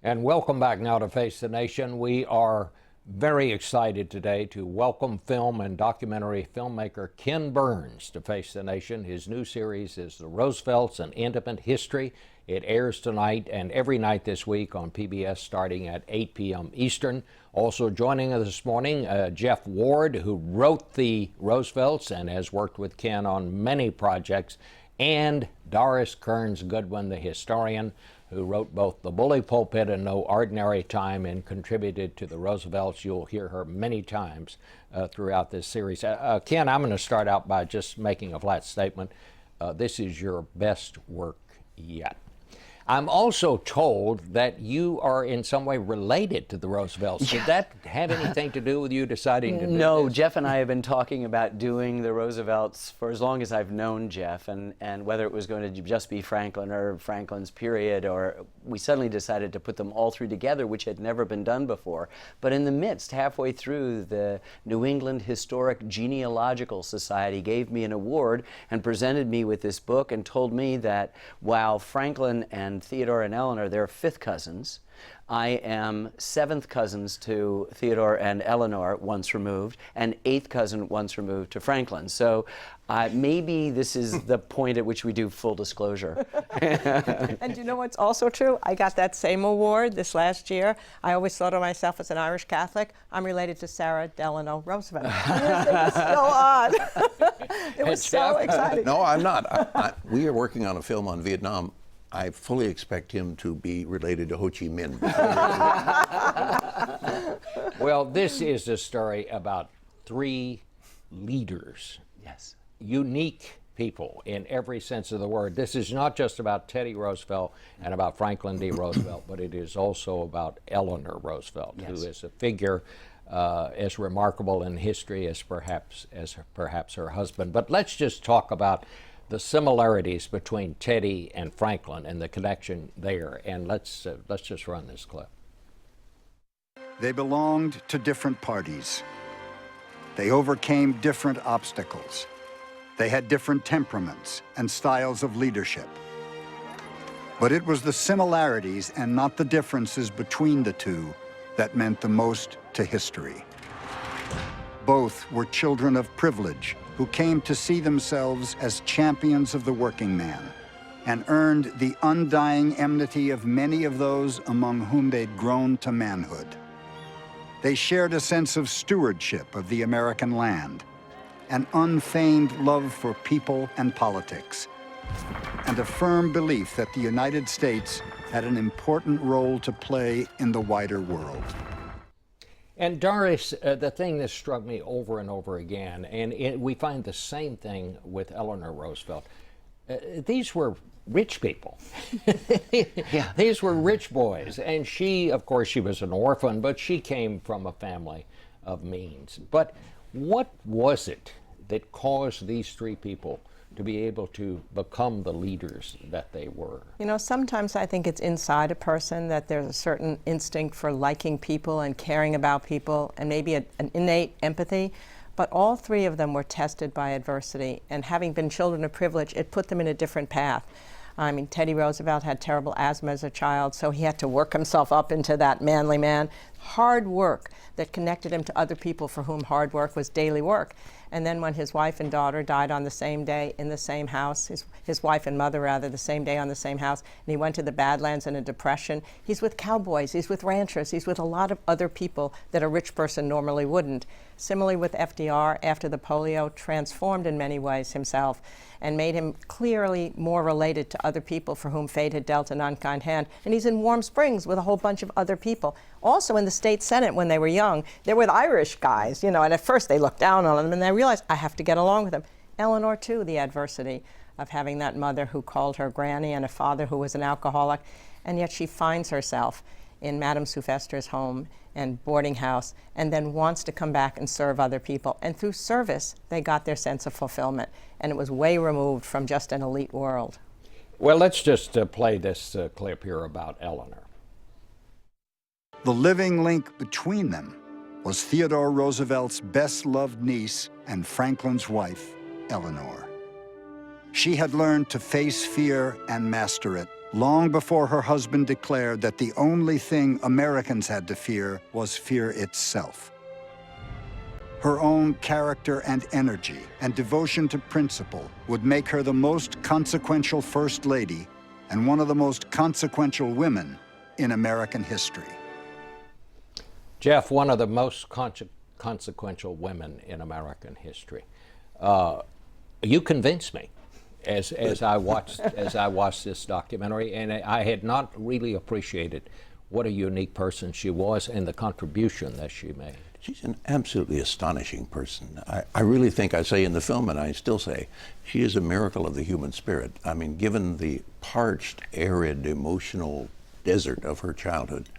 And welcome back now to Face the Nation. We are very excited today to welcome film and documentary filmmaker Ken Burns to Face the Nation. His new series is The Roosevelts, An Intimate History. It airs tonight and every night this week on PBS starting at 8 p.m. Eastern. Also joining us this morning, Geoff Ward, who wrote The Roosevelts and has worked with Ken on many projects, and Doris Kearns Goodwin, the historian, who wrote both The Bully Pulpit and No Ordinary Time and contributed to The Roosevelts. You'll hear her many times throughout this series. Ken, I'm going to start out by just making a flat statement. This is your best work yet. I'm also told that you are in some way related to the Roosevelts. Did that have anything to do with you deciding to do No, this? Geoff and I have been talking about doing the Roosevelts for as long as I've known Geoff, and whether it was going to just be Franklin or Franklin's period, or we suddenly decided to put them all three together, which had never been done before. But in the midst, halfway through, the New England Historic Genealogical Society gave me an award and presented me with this book and told me that while Franklin and Theodore and Eleanor, they're fifth cousins. I am seventh cousins to Theodore and Eleanor, once removed, and eighth cousin once removed to Franklin. So maybe this is the point at which we do full disclosure. And you know what's also true? I got that same award this last year. I always thought of myself as an Irish Catholic. I'm related to Sarah Delano Roosevelt. It was so odd. It was so exciting. No, I'm not. We are working on a film on Vietnam. I fully expect him to be related to Ho Chi Minh. Well, this is a story about three leaders. Yes. Unique people in every sense of the word. This is not just about Teddy Roosevelt and about Franklin D. Roosevelt, but it is also about Eleanor Roosevelt, Yes. who is a figure as remarkable in history as perhaps her husband. But let's just talk about the similarities between Teddy and Franklin and the connection there. And let's just run this clip. They belonged to different parties. They overcame different obstacles. They had different temperaments and styles of leadership. But it was the similarities and not the differences between the two that meant the most to history. Both were children of privilege who came to see themselves as champions of the working man and earned the undying enmity of many of those among whom they'd grown to manhood. They shared a sense of stewardship of the American land, an unfeigned love for people and politics, and a firm belief that the United States had an important role to play in the wider world. And Doris, the thing that struck me over and over again, and we find the same thing with Eleanor Roosevelt, these were rich people. Yeah. These were rich boys. And she, of course, she was an orphan, but she came from a family of means. But what was it that caused these three people to be able to become the leaders that they were? You know, sometimes I think it's inside a person that there's a certain instinct for liking people and caring about people and maybe an innate empathy. But all three of them were tested by adversity, and having been children of privilege, it put them in a different path. I mean, Teddy Roosevelt had terrible asthma as a child, so he had to work himself up into that manly man. Hard work that connected him to other people for whom hard work was daily work. And then when his wife and daughter died on the same day in the same house, his wife and mother rather, the same day on the same house, and he went to the Badlands in a depression, he's with cowboys, he's with ranchers, he's with a lot of other people that a rich person normally wouldn't. Similarly with FDR, after the polio, transformed in many ways himself and made him clearly more related to other people for whom fate had dealt an unkind hand. And he's in Warm Springs with a whole bunch of other people. Also in the state Senate when they were young, they were the Irish guys, you know, and at first they looked down on them and they realized, I have to get along with them. Eleanor too, the adversity of having that mother who called her granny and a father who was an alcoholic, and yet she finds herself in Madame Sylvester's home and boarding house, and then wants to come back and serve other people. And through service, they got their sense of fulfillment. And it was way removed from just an elite world. Well, let's just play this clip here about Eleanor. The living link between them was Theodore Roosevelt's best-loved niece and Franklin's wife, Eleanor. She had learned to face fear and master it long before her husband declared that the only thing Americans had to fear was fear itself. Her own character and energy and devotion to principle would make her the most consequential First Lady and one of the most consequential women in American history. Geoff, one of the most consequential women in American history. You convinced me as I watched this documentary, and I had not really appreciated what a unique person she was and the contribution that she made. She's an absolutely astonishing person. I really think, I say in the film, and I still say, she is a miracle of the human spirit. I mean, given the parched, arid, emotional desert of her childhood,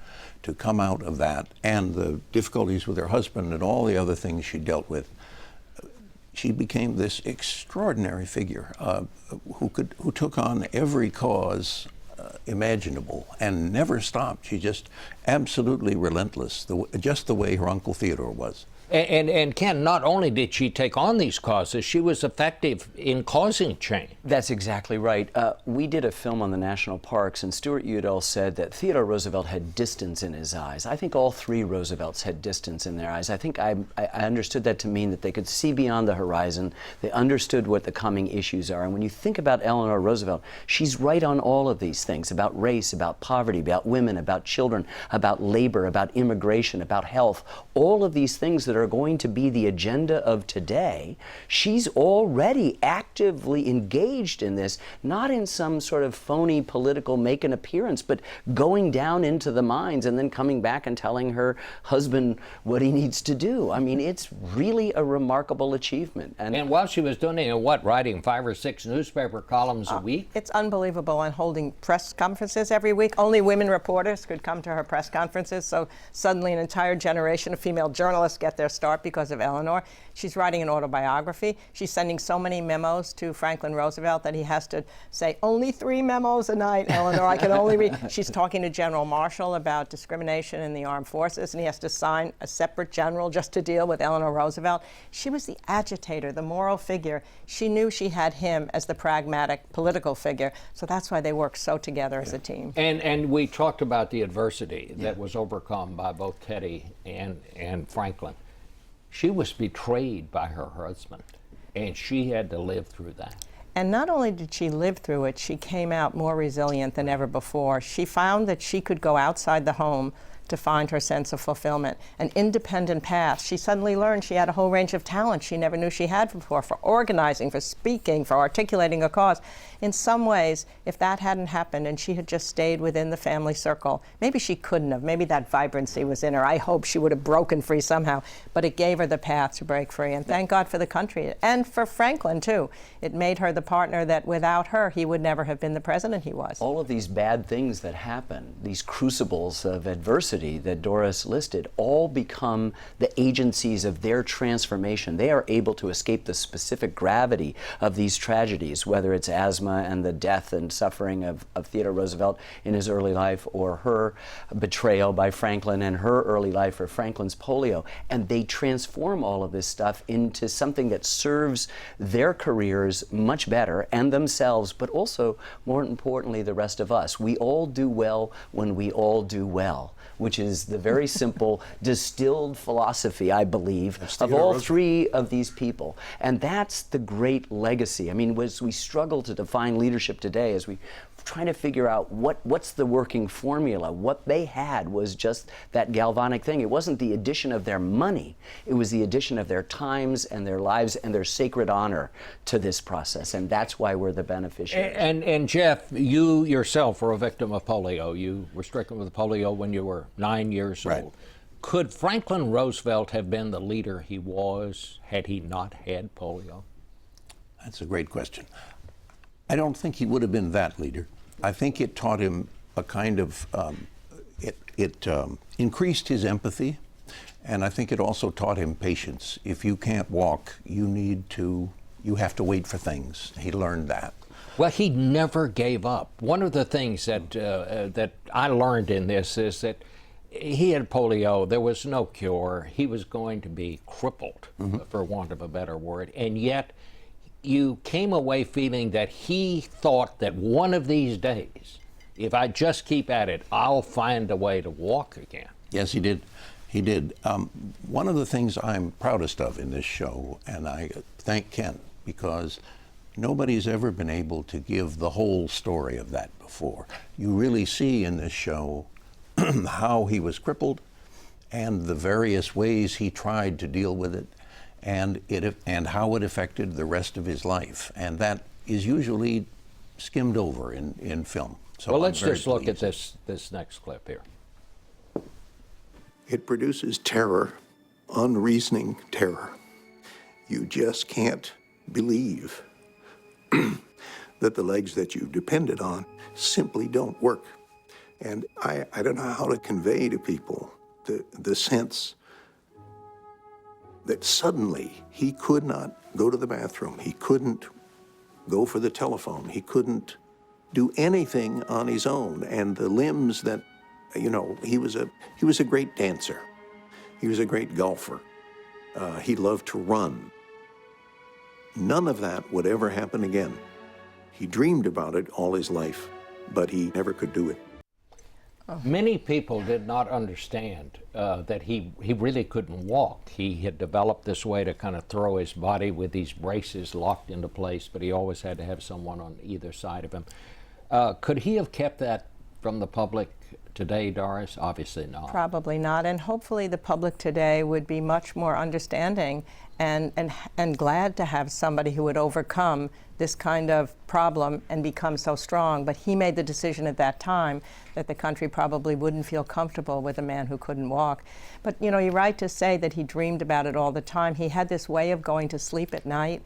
to come out of that and the difficulties with her husband and all the other things she dealt with, she became this extraordinary figure who took on every cause imaginable and never stopped. She just absolutely relentless, just the way her uncle Theodore was. And Ken, not only did she take on these causes, she was effective in causing change. That's exactly right. We did a film on the national parks, and Stuart Udall said that Theodore Roosevelt had distance in his eyes. I think all three Roosevelts had distance in their eyes. I think I understood that to mean that they could see beyond the horizon. They understood what the coming issues are. And when you think about Eleanor Roosevelt, she's right on all of these things, about race, about poverty, about women, about children, about labor, about immigration, about health, all of these things that are going to be the agenda of today. She's already actively engaged in this, not in some sort of phony political make an appearance, but going down into the mines and then coming back and telling her husband what he needs to do. I mean, it's really a remarkable achievement. And while she was doing it, writing 5 or 6 newspaper columns a week? It's unbelievable, and holding press conferences every week. Only women reporters could come to her press conferences, so suddenly an entire generation of female journalists get their start because of Eleanor. She's writing an autobiography. She's sending so many memos to Franklin Roosevelt that he has to say, only 3 memos a night, Eleanor, I can only read. She's talking to General Marshall about discrimination in the armed forces, and he has to sign a separate general just to deal with Eleanor Roosevelt. She was the agitator, the moral figure. She knew she had him as the pragmatic political figure, so that's why they worked so together as a team. And we talked about the adversity that was overcome by both Teddy and Franklin. She was betrayed by her husband, and she had to live through that. And not only did she live through it, she came out more resilient than ever before. She found that she could go outside the home to find her sense of fulfillment, an independent path. She suddenly learned she had a whole range of talents she never knew she had before, for organizing, for speaking, for articulating a cause. In some ways, if that hadn't happened and she had just stayed within the family circle, maybe she couldn't have. Maybe that vibrancy was in her. I hope she would have broken free somehow, but it gave her the path to break free. And thank God for the country, and for Franklin, too. It made her the partner that without her, he would never have been the president he was. All of these bad things that happen, these crucibles of adversity that Doris listed, all become the agencies of their transformation. They are able to escape the specific gravity of these tragedies, whether it's asthma and the death and suffering of Theodore Roosevelt in his early life, or her betrayal by Franklin in her early life, or Franklin's polio. And they transform all of this stuff into something that serves their careers much better, and themselves, but also, more importantly, the rest of us. We all do well when we all do well, which is the very simple distilled philosophy, I believe, of all 3 of these people. And that's the great legacy. I mean, as we struggle to define leadership today, as we trying to figure out what's the working formula, what they had was just that galvanic thing. It wasn't the addition of their money, it was the addition of their times and their lives and their sacred honor to this process, and that's why we're the beneficiaries. And Geoff, you yourself were a victim of polio. You were stricken with polio when you were 9 years old. Could Franklin Roosevelt have been the leader he was had he not had polio? That's a great question. I don't think he would have been that leader. I think it taught him a kind of, it increased his empathy, and I think it also taught him patience. If you can't walk, you have to wait for things. He learned that. Well, he never gave up. One of the things that that I learned in this is that he had polio. There was no cure. He was going to be crippled, for want of a better word, and yet you came away feeling that he thought that one of these days if I just keep at it, I'll find a way to walk again. Yes, he did. He did. One of the things I'm proudest of in this show, and I thank Ken, because nobody's ever been able to give the whole story of that before. You really see in this show how he was crippled and the various ways he tried to deal with it, and how it affected the rest of his life. And that is usually skimmed over in film. So Well, I'm let's very just look at pleased. this next clip here. It produces terror, unreasoning terror. You just can't believe that the legs that you depended on simply don't work. And I don't know how to convey to people the sense that suddenly he could not go to the bathroom, he couldn't go for the telephone, he couldn't do anything on his own. And the limbs that, you know, he was a great dancer. He was a great golfer. He loved to run. None of that would ever happen again. He dreamed about it all his life, but he never could do it. Many people did not understand that he really couldn't walk. He had developed this way to kind of throw his body with these braces locked into place, but he always had to have someone on either side of him. Could he have kept that from the public today, Doris? Obviously not. Probably not, and hopefully the public today would be much more understanding and glad to have somebody who would overcome this kind of problem and become so strong. But he made the decision at that time that the country probably wouldn't feel comfortable with a man who couldn't walk. But you know, you're right to say that he dreamed about it all the time. He had this way of going to sleep at night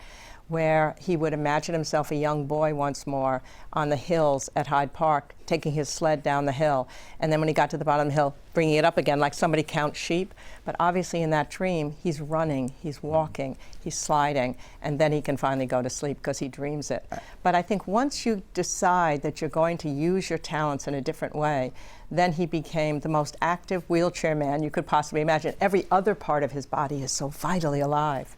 where he would imagine himself a young boy once more on the hills at Hyde Park, taking his sled down the hill. And then when he got to the bottom of the hill, bringing it up again like somebody counts sheep. But obviously in that dream, he's running, he's walking, he's sliding, and then he can finally go to sleep because he dreams it. But I think once you decide that you're going to use your talents in a different way, then he became the most active wheelchair man you could possibly imagine. Every other part of his body is so vitally alive.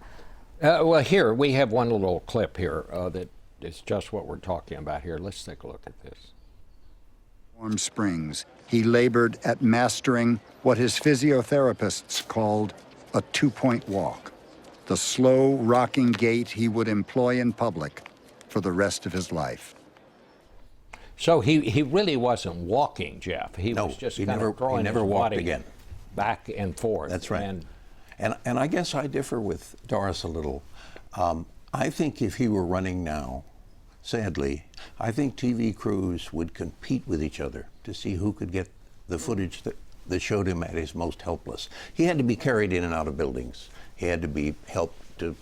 Well, here, we have one little clip here that is just what we're talking about here. Let's take a look at this. Warm Springs, he labored at mastering what his physiotherapists called a two-point walk, the slow, rocking gait he would employ in public for the rest of his life. So he really wasn't walking, Geoff. He was just kind of throwing his body back and forth. That's right. And I guess I differ with Doris a little. I think if he were running now, sadly, I think TV crews would compete with each other to see who could get the footage that showed him at his most helpless. He had to be carried in and out of buildings. He had to be helped to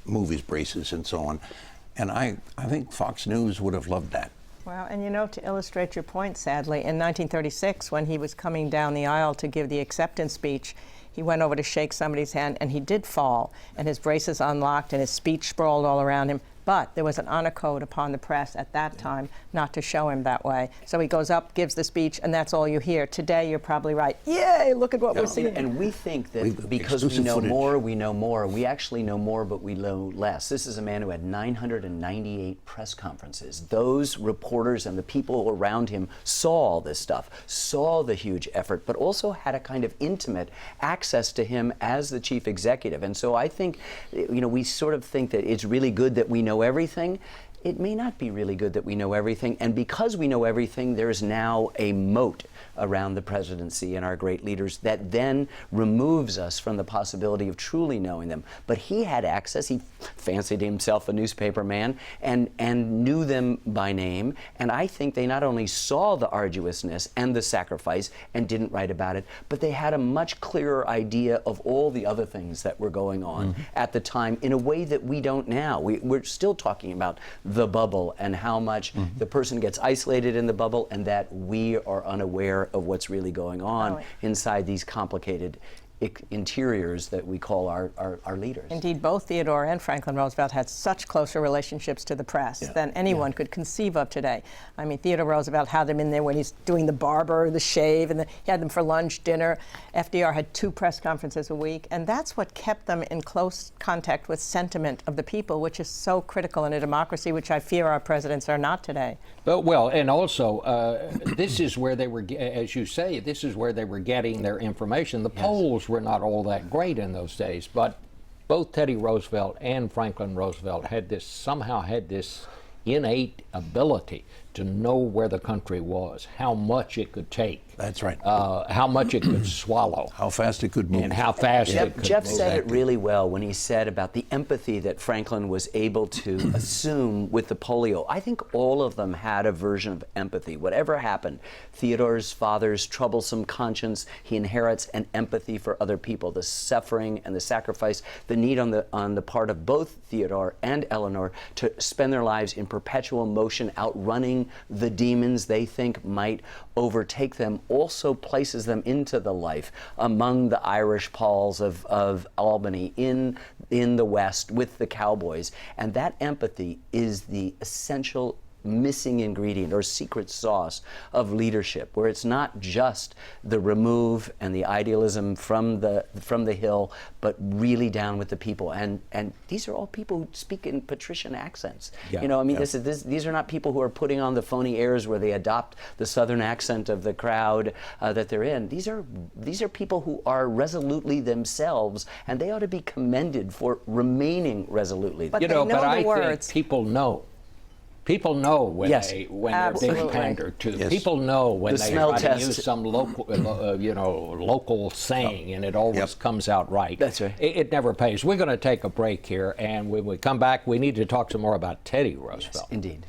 move his braces and so on. And I think Fox News would have loved that. Well, and you know, to illustrate your point, sadly, in 1936, when he was coming down the aisle to give the acceptance speech, he went over to shake somebody's hand, and he did fall, and his braces unlocked, and his speech sprawled all around him. But there was an honor code upon the press at that time not to show him that way. So he goes up, gives the speech, and that's all you hear. Today, you're probably right. Yay, look at what we're seeing. And we think that because we know more, we know more. We actually know more, but we know less. This is a man who had 998 press conferences. Those reporters and the people around him saw all this stuff, saw the huge effort, but also had a kind of intimate access to him as the chief executive. And so I think, you know, we sort of think that it's really good that we know everything. It may not be really good that we know everything, and because we know everything, there is now a moat around the presidency and our great leaders that then removes us from the possibility of truly knowing them. But he had access. He fancied himself a newspaper man and knew them by name, and I think they not only saw the arduousness and the sacrifice and didn't write about it, but they had a much clearer idea of all the other things that were going on at the time in a way that we don't now. We're still talking about the bubble and how much the person gets isolated in the bubble, and that we are unaware of what's really going on inside these complicated interiors that we call our leaders. Indeed, both Theodore and Franklin Roosevelt had such closer relationships to the press than anyone could conceive of today. I mean, Theodore Roosevelt had them in there when he's doing the barber, the shave, and he had them for lunch, dinner. FDR had 2 press conferences a week, and that's what kept them in close contact with sentiment of the people, which is so critical in a democracy, which I fear our presidents are not today. But well, and also, this is where they were, as you say, this is where they were getting their information. The polls were not all that great in those days, but both Teddy Roosevelt and Franklin Roosevelt somehow had this innate ability to know where the country was, how much it could take. That's right. How much it could swallow. How fast it could move. And how fast it could Geoff move. said it really well when he said about the empathy that Franklin was able to assume with the polio. I think all of them had a version of empathy. Whatever happened, Theodore's father's troublesome conscience, he inherits an empathy for other people, the suffering and the sacrifice, the need on the part of both Theodore and Eleanor to spend their lives in perpetual motion, outrunning the demons they think might overtake them, also places them into the life among the Irish Pauls of Albany in the West with the cowboys. And that empathy is the essential missing ingredient or secret sauce of leadership, where it's not just the remove and the idealism from the hill, but really down with the people. And these are all people who speak in patrician accents. Yeah, you know, I mean, yeah. these are not people who are putting on the phony airs where they adopt the southern accent of the crowd that they're in. These are people who are resolutely themselves, and they ought to be commended for remaining resolutely. But You they know, know but the I words. think people know. People know when Yes. they're being Absolutely. pandered to. Yes. People know when The they smell try to test. use some local, local saying, and it always comes out right. That's right. It never pays. We're going to take a break here, and when we come back, we need to talk some more about Teddy Roosevelt. Yes, indeed.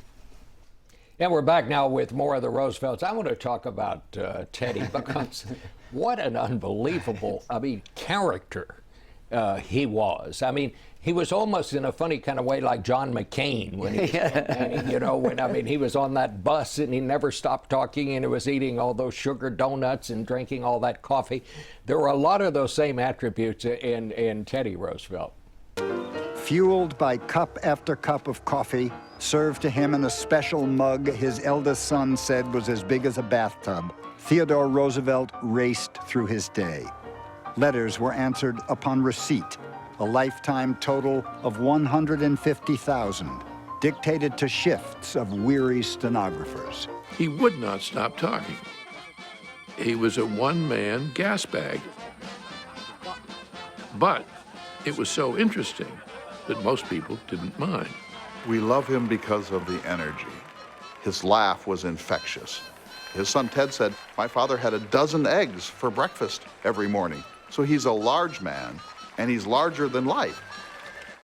And we're back now with more of the Roosevelts. I want to talk about Teddy because what an unbelievable, character he was. I mean, he was almost in a funny kind of way like John McCain when he he was on that bus and he never stopped talking and he was eating all those sugar donuts and drinking all that coffee. There were a lot of those same attributes in Teddy Roosevelt. Fueled by cup after cup of coffee, served to him in a special mug his eldest son said was as big as a bathtub, Theodore Roosevelt raced through his day. Letters were answered upon receipt, a lifetime total of 150,000, dictated to shifts of weary stenographers. He would not stop talking. He was a one-man gas bag. But it was so interesting that most people didn't mind. We love him because of the energy. His laugh was infectious. His son Ted said, "My father had a dozen eggs for breakfast every morning." So he's a large man, and he's larger than life.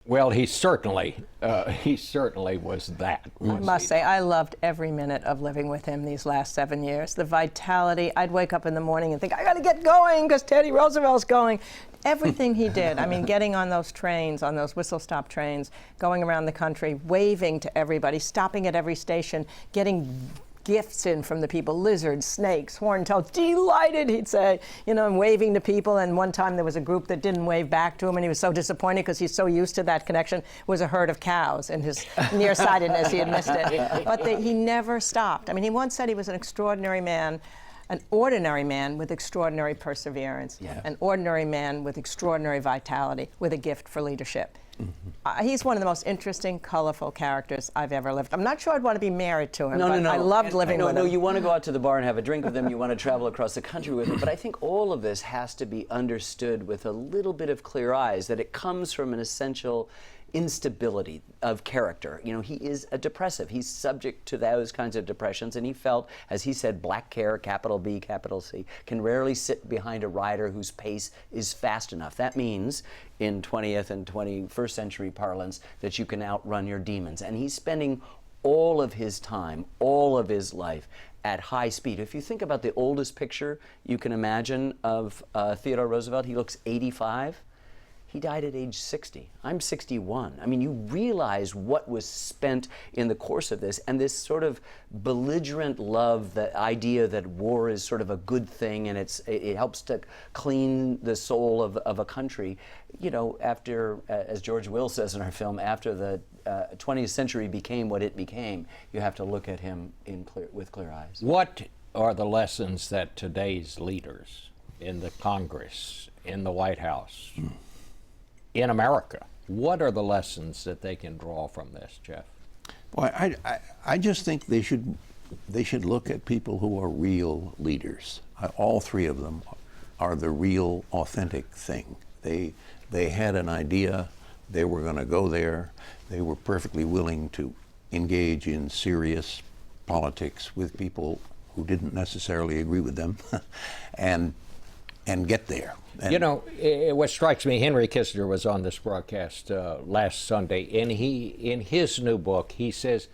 Well, he certainly was that. I must say, I loved every minute of living with him these last 7 years. The vitality, I'd wake up in the morning and think, I gotta get going because Teddy Roosevelt's going. Everything he did, I mean, getting on those trains, on those whistle-stop trains, going around the country, waving to everybody, stopping at every station, getting gifts in from the people, lizards, snakes, horntails, delighted, he'd say, and waving to people. And one time there was a group that didn't wave back to him, and he was so disappointed because he's so used to that connection. It was a herd of cows, and his nearsightedness, he had missed it. But he never stopped. I mean, he once said he was an extraordinary man, an ordinary man with extraordinary perseverance, an ordinary man with extraordinary vitality, with a gift for leadership. He's one of the most interesting, colorful characters I've ever lived. I'm not sure I'd want to be married to him, but I loved living with him. No, you want to go out to the bar and have a drink with him, you want to travel across the country with him, but I think all of this has to be understood with a little bit of clear eyes, that it comes from an essential instability of character. He is a depressive. He's subject to those kinds of depressions, and he felt, as he said, black care, capital B, capital C, can rarely sit behind a rider whose pace is fast enough. That means, in 20th and 21st century parlance, that you can outrun your demons. And he's spending all of his time, all of his life, at high speed. If you think about the oldest picture you can imagine of Theodore Roosevelt, he looks 85. He died at age 60. I'm 61. I mean, you realize what was spent in the course of this, and this sort of belligerent love, the idea that war is sort of a good thing and it helps to clean the soul of a country. You know, after, as George Will says in our film, after the 20th century became what it became, you have to look at him with clear eyes. What are the lessons that today's leaders in the Congress, in the White House, in America, what are the lessons that they can draw from this, Geoff? Well, I just think they should look at people who are real leaders. All three of them are the real, authentic thing. They had an idea. They were going to go there. They were perfectly willing to engage in serious politics with people who didn't necessarily agree with them, and get there. And you know, what strikes me, Henry Kissinger was on this broadcast last Sunday, and in his new book, he says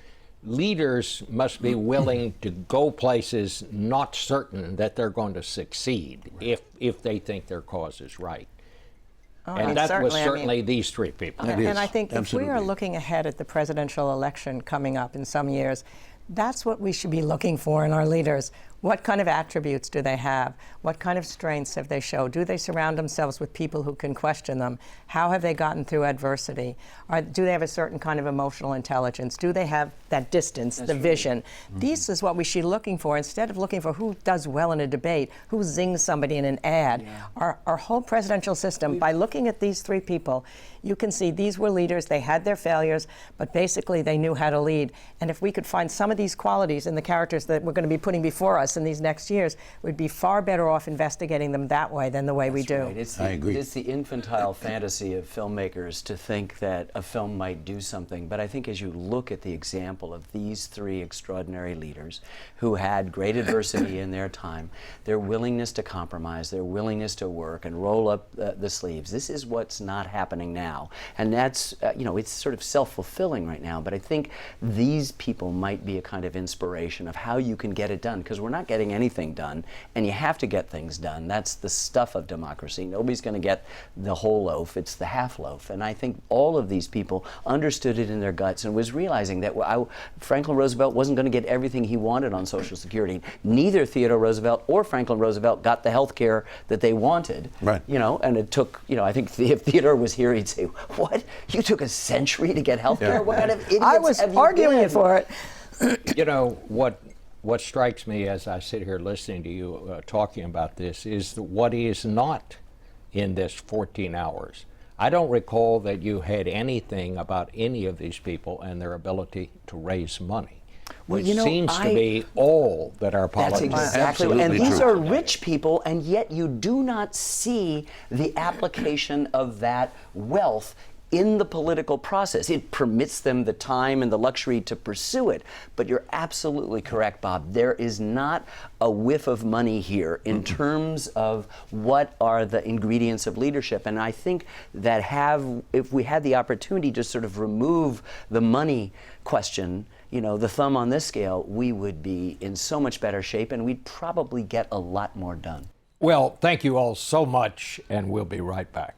leaders must be willing to go places not certain that they're going to succeed if they think their cause is right. And that was certainly these three people. And I think if we are Absolutely. looking ahead at the presidential election coming up in some years, that's what we should be looking for in our leaders. What kind of attributes do they have? What kind of strengths have they shown? Do they surround themselves with people who can question them? How have they gotten through adversity? Do they have a certain kind of emotional intelligence? Do they have that distance, the vision? This is what we should be looking for, instead of looking for who does well in a debate, who zings somebody in an ad. Our whole presidential system, by looking at these three people, you can see these were leaders. They had their failures, but basically they knew how to lead. And if we could find some of these qualities in the characters that we're going to be putting before us in these next years, we'd be far better off investigating them that way than the way we do. Right. I agree. It's the infantile fantasy of filmmakers to think that a film might do something. But I think as you look at the example of these three extraordinary leaders who had great adversity in their time, their willingness to compromise, their willingness to work and roll up the sleeves, this is what's not happening now. And that's, you know, it's sort of self-fulfilling right now. But I think these people might be a kind of inspiration of how you can get it done, because we're not getting anything done, and you have to get things done. That's the stuff of democracy. Nobody's going to get the whole loaf, it's the half loaf. And I think all of these people understood it in their guts and was realizing that Franklin Roosevelt wasn't going to get everything he wanted on Social Security. Neither Theodore Roosevelt or Franklin Roosevelt got the health care that they wanted. Right. You know, and it took, you know, I think if Theodore was here, he'd say, what? You took a century to get health care? What kind of idiots I was have you arguing been? for it. You know, what strikes me as I sit here listening to you talking about this is what is not in this 14 hours. I don't recall that you had anything about any of these people and their ability to raise money, which you know, seems to be all that our That's politics exactly, Absolutely and these true. are rich people, and yet you do not see the application of that wealth in the political process. It permits them the time and the luxury to pursue it. But you're absolutely correct, Bob. There is not a whiff of money here in terms of what are the ingredients of leadership. And I think that if we had the opportunity to sort of remove the money question, you know, the thumb on this scale, we would be in so much better shape, and we'd probably get a lot more done. Well, thank you all so much, and we'll be right back.